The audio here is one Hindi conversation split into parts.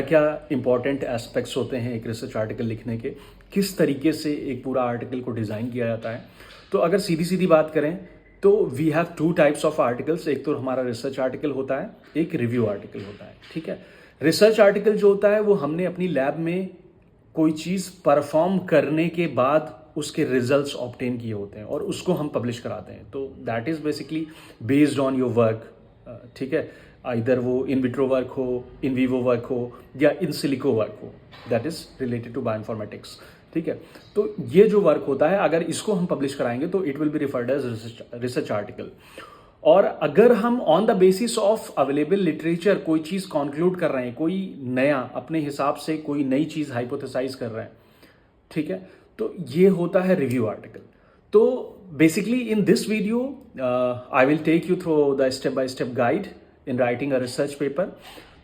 क्या इंपॉर्टेंट एस्पेक्ट्स होते हैं एक रिसर्च आर्टिकल लिखने के, किस तरीके से एक पूरा आर्टिकल को डिज़ाइन किया जाता है। तो अगर सीधी सीधी बात करें तो we have two types of articles. एक तो हमारा रिसर्च आर्टिकल होता है, एक रिव्यू आर्टिकल होता है। ठीक है, रिसर्च आर्टिकल जो होता है वो हमने अपनी लैब में कोई चीज़ परफॉर्म करने के बाद उसके रिजल्ट्स ऑब्टेन किए होते हैं और उसको हम पब्लिश कराते हैं। तो that is basically based on your work. ठीक है, इधर वो इन विट्रो वर्क हो, इन वीवो वर्क हो या इन सिलिको वर्क हो, that is related to bioinformatics. ठीक है, तो ये जो वर्क होता है अगर इसको हम पब्लिश कराएंगे तो it will be referred as research article. और अगर हम on the basis of available literature कोई चीज़ कॉन्क्लूड कर रहे हैं, कोई नया अपने हिसाब से कोई नई चीज़ हाइपोथेसाइज कर रहे हैं, ठीक है, तो ये होता है रिव्यू आर्टिकल। तो basically in this video I will take you through the step by step guide in writing a research paper.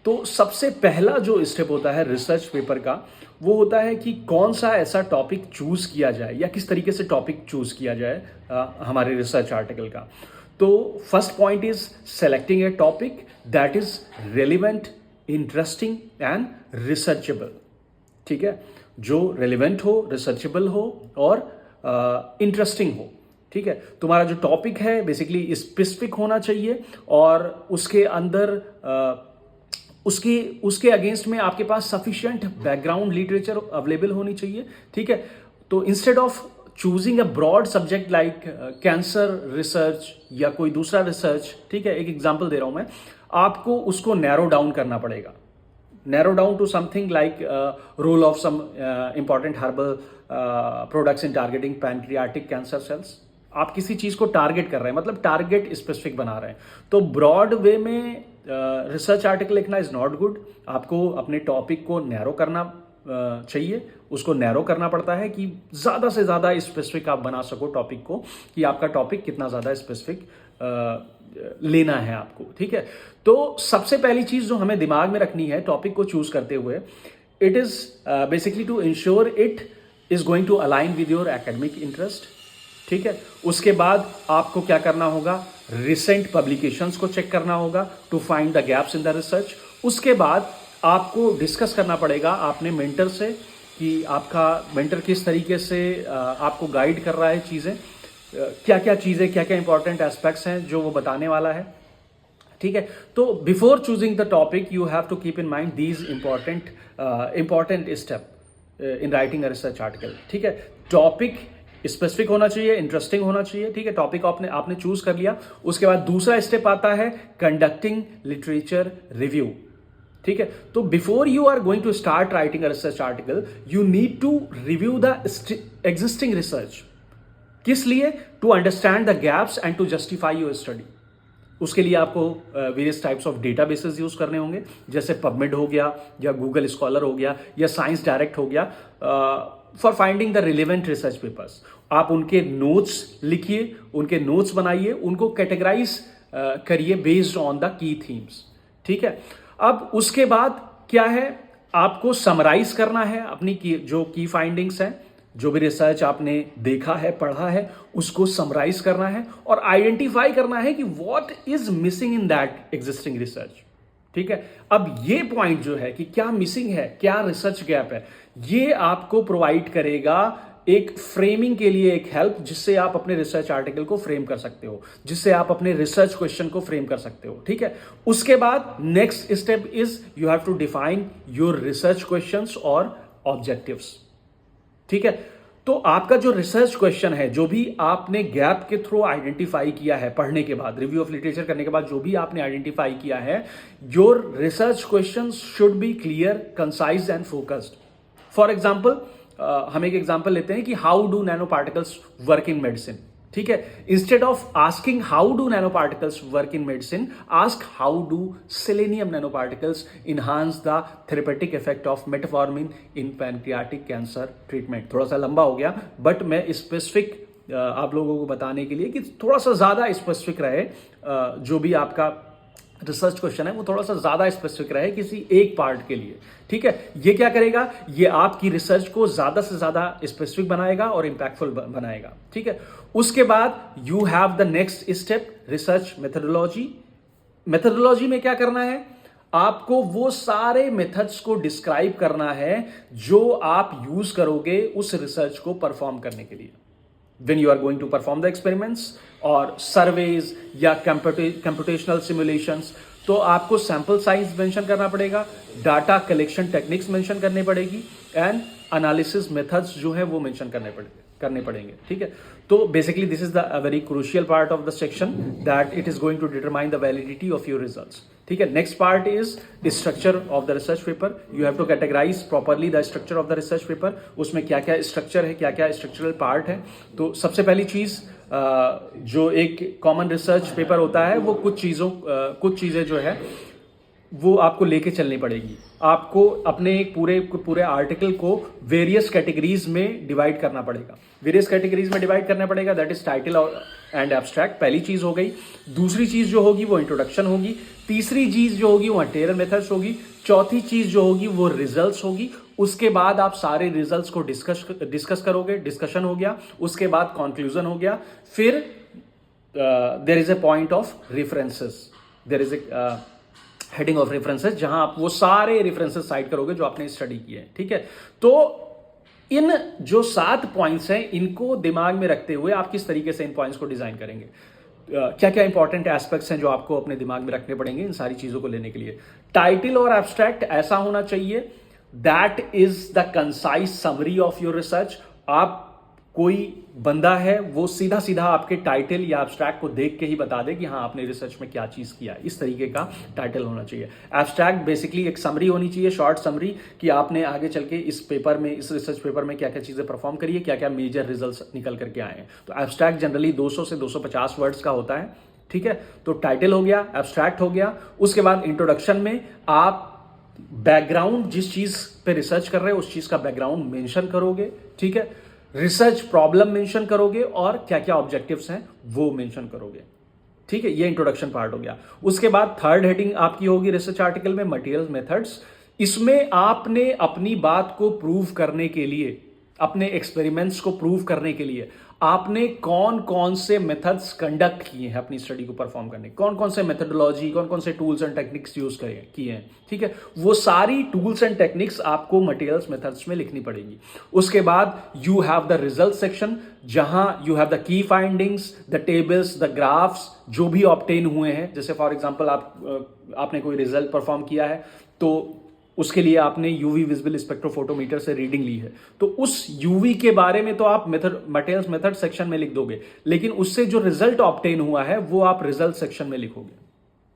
तो सबसे पहला जो स्टेप होता है रिसर्च पेपर का वो होता है कि कौन सा ऐसा टॉपिक चूज किया जाए या किस तरीके से टॉपिक चूज किया जाए हमारे रिसर्च आर्टिकल का। तो first point is selecting A topic that is relevant, interesting and researchable. ठीक है, जो रेलिवेंट हो, रिसर्चेबल हो और इंटरेस्टिंग हो। ठीक है, तुम्हारा जो टॉपिक है बेसिकली स्पेसिफिक होना चाहिए और उसके अंदर उसके अगेंस्ट में आपके पास सफिशिएंट बैकग्राउंड लिटरेचर अवेलेबल होनी चाहिए। ठीक है, तो instead of choosing a broad subject like cancer research या कोई दूसरा रिसर्च, ठीक है, एक एग्जांपल दे रहा हूं मैं, आपको उसको नैरो डाउन करना पड़ेगा। narrow down to something like role of some important herbal products in targeting pancreatic cancer cells। आप किसी चीज को टारगेट कर रहे हैं, मतलब टारगेट स्पेसिफिक बना रहे हैं। तो ब्रॉड वे में रिसर्च आर्टिकल लिखना इज नॉट गुड। आपको अपने टॉपिक को नैरो करना चाहिए, उसको नैरो करना पड़ता है कि ज्यादा से ज्यादा स्पेसिफिक आप बना सको टॉपिक को, कि आपका टॉपिक कितना ज्यादा स्पेसिफिक लेना है आपको। ठीक है, तो सबसे पहली चीज जो हमें दिमाग में रखनी है टॉपिक को चूज करते हुए, it is basically to ensure it is going to align with your academic interest. ठीक है, उसके बाद आपको क्या करना होगा, रिसेंट पब्लिकेशंस को चेक करना होगा to find the gaps in the research. उसके बाद आपको डिस्कस करना पड़ेगा अपने मेंटर से कि आपका मेंटर किस तरीके से आपको गाइड कर रहा है, चीजें क्या क्या चीजें, क्या क्या इंपॉर्टेंट एस्पेक्ट्स हैं जो वो बताने वाला है। ठीक है, तो before choosing the topic you have to keep in mind these important step in writing a research article. ठीक है, टॉपिक स्पेसिफिक होना चाहिए, इंटरेस्टिंग होना चाहिए। ठीक है, टॉपिक आपने चूज कर लिया। उसके बाद दूसरा स्टेप आता है कंडक्टिंग लिटरेचर रिव्यू। ठीक है, तो before you are going to start writing a research article you need to review the existing research. किस लिए? To understand the gaps and to justify your study. उसके लिए आपको various types of databases use करने होंगे, जैसे पबमेड हो गया या गूगल स्कॉलर हो गया या साइंस डायरेक्ट हो गया, for finding the relevant research papers. आप उनके नोट्स लिखिए, उनके नोट्स बनाइए, उनको कैटेगराइज करिए based on the key themes. ठीक है, अब उसके बाद क्या है, आपको समराइज करना है अपनी जो की फाइंडिंग्स हैं, जो भी रिसर्च आपने देखा है, पढ़ा है, उसको समराइज करना है और आइडेंटिफाई करना है कि what is missing in that existing research. ठीक है, अब ये पॉइंट जो है कि क्या मिसिंग है, क्या रिसर्च गैप है, ये आपको प्रोवाइड करेगा एक फ्रेमिंग के लिए एक हेल्प, जिससे आप अपने रिसर्च आर्टिकल को फ्रेम कर सकते हो, जिससे आप अपने रिसर्च क्वेश्चन को फ्रेम कर सकते हो। ठीक है, उसके बाद next step is you have to define your research questions और ऑब्जेक्टिव्स। ठीक है, तो आपका जो रिसर्च क्वेश्चन है, जो भी आपने गैप के थ्रू आइडेंटिफाई किया है, पढ़ने के बाद, रिव्यू ऑफ लिटरेचर करने के बाद जो भी आपने आइडेंटिफाई किया है, your research question should be clear, concise and focused. For example, हम एक एग्जाम्पल लेते हैं कि how do nano particles work in medicine. ठीक है, instead of asking how do nano particles work in medicine, ask how do selenium nano particles enhance the therapeutic effect of metformin in pancreatic cancer treatment. थोड़ा सा लंबा हो गया, बट मैं स्पेसिफिक आप लोगों को बताने के लिए कि थोड़ा सा ज्यादा स्पेसिफिक रहे, जो भी आपका रिसर्च क्वेश्चन है वो थोड़ा सा ज्यादा स्पेसिफिक रहे किसी एक पार्ट के लिए। ठीक है, ये क्या करेगा, ये आपकी रिसर्च को ज्यादा से ज्यादा स्पेसिफिक बनाएगा और इंपैक्टफुल बनाएगा। ठीक है, उसके बाद you have the next step, research methodology. Methodology में क्या करना है, आपको वो सारे मेथड्स को डिस्क्राइब करना है जो आप यूज करोगे उस रिसर्च को परफॉर्म करने के लिए। when you are going to perform the experiments और surveys या computational simulations, तो आपको सैंपल साइज मेंशन करना पड़ेगा, डाटा कलेक्शन टेक्निक्स मेंशन करनी पड़ेगी एंड एनालिसिस मेथड्स जो है वो मेंशन करने पड़ेंगे। ठीक है, तो basically this is the very crucial part of the section that it is going to determine the validity of your results. ठीक है, next part is structure of the research paper. You have to categorize properly the structure of the research paper. उसमें क्या क्या स्ट्रक्चर है, क्या क्या स्ट्रक्चरल पार्ट है। तो सबसे पहली चीज जो एक कॉमन रिसर्च पेपर होता है वो कुछ चीजें जो है वो आपको लेके चलनी पड़ेगी। आपको अपने एक पूरे आर्टिकल को वेरियस कैटेगरीज में डिवाइड करना पड़ेगा। That is title and abstract, पहली चीज हो गई। दूसरी चीज जो होगी वो इंट्रोडक्शन होगी। तीसरी चीज जो होगी वो मटेरियल मेथड्स होगी। चौथी चीज जो होगी वो रिजल्ट्स होगी। उसके बाद आप सारे रिजल्ट्स को डिस्कस करोगे, डिस्कशन हो गया। उसके बाद कंक्लूजन हो गया। फिर there is a point of references, there is a heading of references, जहां आप वो सारे रेफरेंसेस साइट करोगे जो आपने स्टडी किए हैं। ठीक है, तो इन जो 7 पॉइंट्स हैं इनको दिमाग में रखते हुए आप किस तरीके से इन पॉइंट्स को डिजाइन करेंगे, क्या क्या इंपॉर्टेंट एस्पेक्ट्स हैं जो आपको अपने दिमाग में रखने पड़ेंगे इन सारी चीजों को लेने के लिए। टाइटल और एब्स्ट्रैक्ट ऐसा होना चाहिए that is the concise summary of your research. आप कोई बंदा है वो सीधा सीधा आपके टाइटल या एब्स्ट्रैक्ट को देख के ही बता दे कि हाँ आपने रिसर्च में क्या चीज किया है, इस तरीके का टाइटल होना चाहिए। एब्स्ट्रैक्ट बेसिकली एक समरी होनी चाहिए, शॉर्ट समरी, कि आपने आगे चल के इस रिसर्च पेपर में क्या क्या चीजें परफॉर्म करी है, क्या क्या मेजर रिजल्ट्स निकल करके आए हैं। तो एब्स्ट्रैक्ट जनरली 200 से 250 वर्ड्स का होता है। ठीक है, तो टाइटल हो गया, एब्स्ट्रैक्ट हो गया। उसके बाद इंट्रोडक्शन में आप बैकग्राउंड, जिस चीज पे रिसर्च कर रहे हैं उस चीज का बैकग्राउंड मेंशन करोगे। ठीक है, रिसर्च प्रॉब्लम मेंशन करोगे और क्या क्या ऑब्जेक्टिव्स हैं वो मेंशन करोगे। ठीक है, ये इंट्रोडक्शन पार्ट हो गया। उसके बाद थर्ड हेडिंग आपकी होगी रिसर्च आर्टिकल में मटेरियल मेथड्स। इसमें आपने अपनी बात को प्रूव करने के लिए, अपने एक्सपेरिमेंट्स को प्रूव करने के लिए आपने कौन कौन से मेथड्स कंडक्ट किए हैं अपनी स्टडी को परफॉर्म करने, कौन कौन से मेथडोलॉजी, कौन कौन से टूल्स एंड टेक्निक्स यूज किए हैं। ठीक है, वो सारी टूल्स एंड टेक्निक्स आपको मटेरियल्स मेथड्स में लिखनी पड़ेगी। उसके बाद you have the result section, जहां you have the key findings, the tables, the graphs जो भी ऑब्टेन हुए हैं। जैसे फॉर एग्जांपल आपने कोई रिजल्ट परफॉर्म किया है तो उसके लिए आपने यूवी विजिबल स्पेक्ट्रोफोटोमीटर से रीडिंग ली है, तो उस यूवी के बारे में तो आप मटेरियल्स मेथड सेक्शन में लिख दोगे, लेकिन उससे जो रिजल्ट ऑब्टेन हुआ है वो आप रिजल्ट सेक्शन में लिखोगे।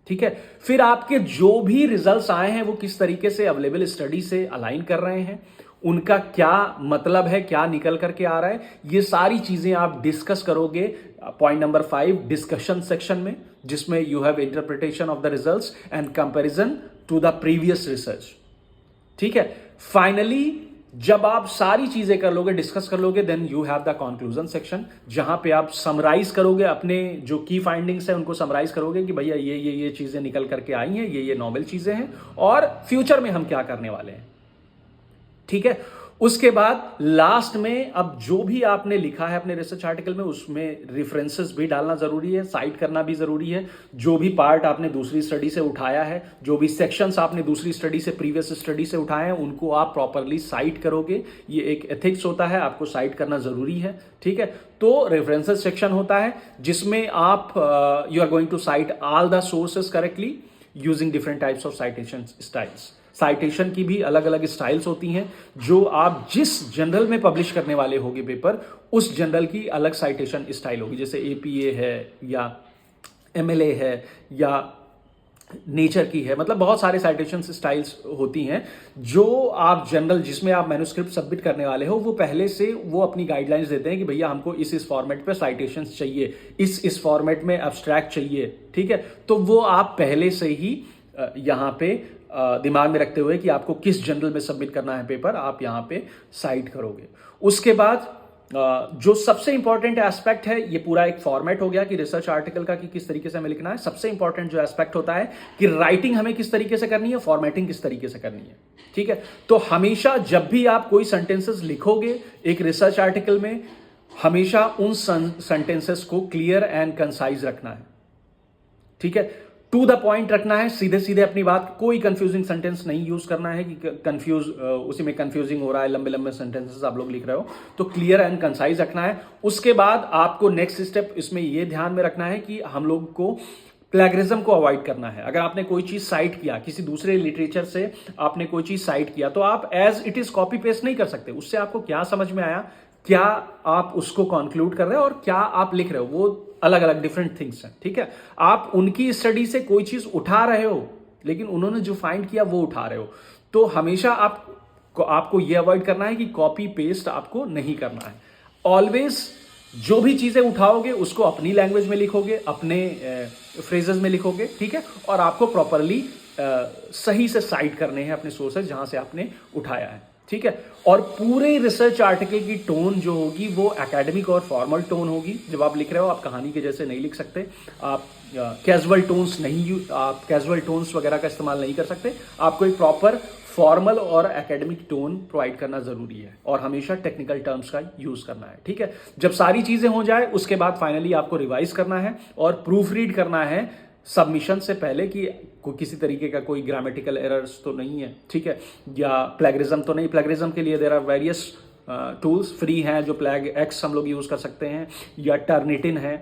ठीक है, फिर आपके जो भी रिजल्ट्स आए हैं वो किस तरीके से अवेलेबल स्टडी से अलाइन कर रहे हैं, उनका क्या मतलब है, क्या निकल करके आ रहा है, ये सारी चीजें आप डिस्कस करोगे पॉइंट नंबर 5 डिस्कशन सेक्शन में, जिसमें you have interpretation of the results and comparison to the previous research. ठीक है, फाइनली जब आप सारी चीजें कर लोगे, डिस्कस कर लोगे, then you have the conclusion section, जहां पे आप समराइज करोगे अपने जो की फाइंडिंग्स है उनको समराइज करोगे कि भैया ये चीजें निकल करके आई हैं, ये नॉवेल चीजें हैं और फ्यूचर में हम क्या करने वाले हैं। ठीक है, उसके बाद लास्ट में अब जो भी आपने लिखा है अपने रिसर्च आर्टिकल में उसमें रेफरेंसेस भी डालना जरूरी है, साइट करना भी जरूरी है। जो भी पार्ट आपने दूसरी स्टडी से उठाया है, जो भी सेक्शंस आपने दूसरी स्टडी से, प्रीवियस स्टडी से उठाए हैं, उनको आप प्रॉपरली साइट करोगे। ये एक एथिक्स होता है, आपको साइट करना जरूरी है। ठीक है, तो रेफरेंसेस सेक्शन होता है जिसमें आप you are going to cite all the sources correctly using different types of citation styles. Citation की भी अलग अलग स्टाइल्स होती हैं, जो आप जिस जनरल में पब्लिश करने वाले होगे पेपर, उस जनरल की अलग साइटेशन स्टाइल होगी। जैसे एपीए है या एमएलए है या नेचर की है, मतलब बहुत सारे साइटेशन स्टाइल्स होती हैं जो आप जनरल जिसमें आप मैन्युस्क्रिप्ट सबमिट करने वाले हो वो पहले से वो अपनी गाइडलाइंस देते हैं कि भैया हमको इस फॉर्मेट पे साइटेशंस चाहिए, इस फॉर्मेट में एब्स्ट्रैक्ट चाहिए। ठीक है, तो वो आप पहले से ही यहाँ पे दिमाग में रखते हुए कि आपको किस जनरल में सबमिट करना है पेपर, आप यहाँ पे साइट करोगे। उसके बाद जो सबसे इंपॉर्टेंट एस्पेक्ट है, ये पूरा एक फॉर्मेट हो गया कि रिसर्च आर्टिकल का कि किस तरीके से हमें लिखना है। सबसे इंपॉर्टेंट जो एस्पेक्ट होता है कि राइटिंग हमें किस तरीके से करनी है, फॉर्मेटिंग किस तरीके से करनी है। ठीक है, तो हमेशा जब भी आप कोई सेंटेंसेस लिखोगे एक रिसर्च आर्टिकल में, हमेशा उन सेंटेंसेस को क्लियर एंड कंसाइज रखना है। ठीक है, टू द पॉइंट रखना है, सीधे सीधे अपनी बात, कोई कंफ्यूजिंग सेंटेंस नहीं यूज करना है कि उसी में कंफ्यूजिंग हो रहा है, लंबे लंबे सेंटेंसेस आप लोग लिख रहे हो, तो क्लियर एंड कंसाइज रखना है। उसके बाद आपको नेक्स्ट स्टेप इसमें ये ध्यान में रखना है कि हम लोग को प्लेगरिज्म को अवॉइड करना है। अगर आपने कोई चीज साइट किया, किसी दूसरे लिटरेचर से आपने कोई चीज साइट किया, तो आप as it is copy paste नहीं कर सकते। उससे आपको क्या समझ में आया, क्या आप उसको कंक्लूड कर रहे हो और क्या आप लिख रहे हो, वो अलग अलग डिफरेंट थिंग्स हैं, ठीक है। आप उनकी स्टडी से कोई चीज उठा रहे हो, लेकिन उन्होंने जो फाइंड किया वो उठा रहे हो। तो हमेशा आपको ये अवॉइड करना है कि कॉपी पेस्ट आपको नहीं करना है। ऑलवेज जो भी चीजें उठाओगे उसको अपनी लैंग्वेज में लिखोगे, अपने फ्रेजेस में लिखोगे, ठीक है। और आपको प्रॉपरली सही से साइट करने हैं अपने सोर्सेज जहां से आपने उठाया है, ठीक है। और पूरे रिसर्च आर्टिकल की टोन जो होगी वो एकेडमिक और फॉर्मल टोन होगी। जब आप लिख रहे हो, आप कहानी के जैसे नहीं लिख सकते, आप कैजुअल टोन्स वगैरह का इस्तेमाल नहीं कर सकते। आपको एक प्रॉपर फॉर्मल और एकेडमिक टोन प्रोवाइड करना जरूरी है, और हमेशा टेक्निकल टर्म्स का यूज करना है, ठीक है। जब सारी चीजें हो जाए उसके बाद फाइनली आपको रिवाइज करना है और प्रूफ रीड करना है सबमिशन से पहले कि किसी तरीके का कोई ग्रामेटिकल एरर्स तो नहीं है, ठीक है, या प्लेगरिज्म तो नहीं। प्लेगरिज्म के लिए there are various tools free हैं, जो प्लेग एक्स हम लोग यूज कर सकते हैं, या टर्निटिन है,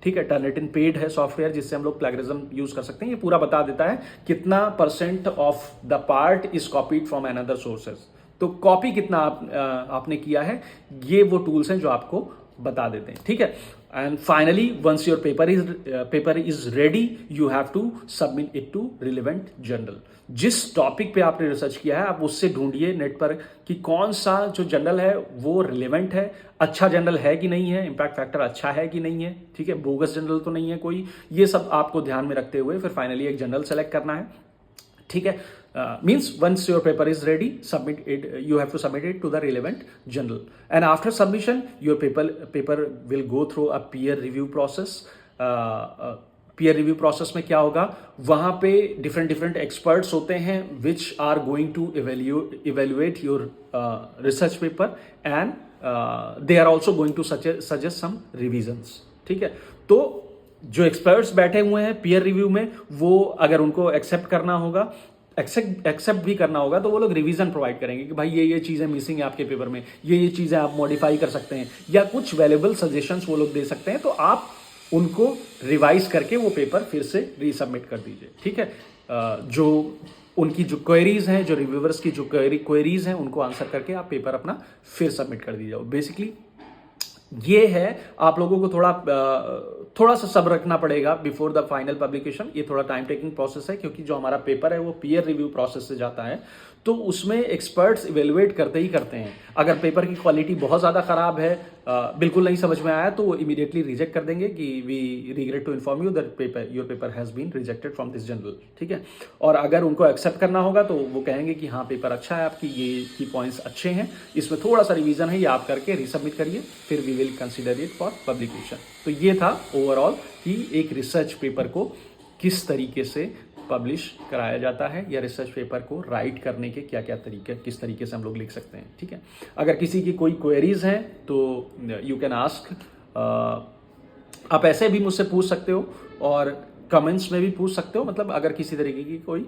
ठीक है। टर्निटिन पेड है सॉफ्टवेयर जिससे हम लोग प्लेगरिज्म यूज कर सकते हैं। ये पूरा बता देता है कितना % of the part is copied from another sources, तो कॉपी कितना आपने किया है, ये वो टूल्स हैं जो आपको बता देते हैं, ठीक है। And finally once your paper is ready, you have to submit it to relevant journal. जिस टॉपिक पे आपने रिसर्च किया है, आप उससे ढूंढिए नेट पर कि कौन सा जो जर्नल है वो रिलेवेंट है, अच्छा जर्नल है कि नहीं है, इम्पैक्ट फैक्टर अच्छा है कि नहीं है, ठीक है, बोगस जर्नल तो नहीं है कोई। ये सब आपको ध्यान में रखते हुए फिर फाइनली एक जर्नल सेलेक्ट करना है, ठीक है। Means once your paper is ready, submit it, you have to submit it to the relevant journal, and after submission your paper will go through a peer review process. Peer review process में क्या होगा, वहां पे different experts होते हैं which are going to evaluate your research paper, and they are also going to suggest some revisions, ठीक है। तो जो एक्सपर्ट्स बैठे हुए हैं पीयर रिव्यू में, वो अगर उनको एक्सेप्ट भी करना होगा तो वो लोग रिवीजन प्रोवाइड करेंगे कि भाई ये चीजें मिसिंग है आपके पेपर में, ये चीजें आप मॉडिफाई कर सकते हैं, या कुछ वैल्यूएबल सजेशंस वो लोग दे सकते हैं। तो आप उनको रिवाइज करके वो पेपर फिर से रीसबमिट कर दीजिए, ठीक है। जो उनकी जो क्वेरीज हैं, जो रिव्यूअर्स की जो क्वेरीज हैं, उनको आंसर करके आप पेपर अपना फिर सबमिट कर दीजिए। बेसिकली ये है, आप लोगों को थोड़ा सा सब्र रखना पड़ेगा बिफोर द फाइनल पब्लिकेशन। ये थोड़ा टाइम टेकिंग प्रोसेस है, क्योंकि जो हमारा पेपर है वो पीयर रिव्यू प्रोसेस से जाता है, तो उसमें एक्सपर्ट्स इवेलुएट करते ही करते हैं। अगर पेपर की क्वालिटी बहुत ज़्यादा ख़राब है, बिल्कुल नहीं समझ में आया, तो वो इमीडिएटली रिजेक्ट कर देंगे कि we regret to inform you that your paper has been rejected from this journal, ठीक है। और अगर उनको एक्सेप्ट करना होगा तो वो कहेंगे कि हाँ पेपर अच्छा है, आपकी ये की पॉइंट्स अच्छे हैं, इसमें थोड़ा सा रिवीजन है, ये आप करके रीसबमिट करिए, फिर we will consider it for publication. तो ये था ओवरऑल कि एक रिसर्च पेपर को किस तरीके से पब्लिश कराया जाता है, या रिसर्च पेपर को राइट करने के क्या क्या तरीके, किस तरीके से हम लोग लिख सकते हैं, ठीक है। अगर किसी की कोई क्वेरीज हैं तो यू कैन आस्क, आप ऐसे भी मुझसे पूछ सकते हो और कमेंट्स में भी पूछ सकते हो, मतलब अगर किसी तरीके की कोई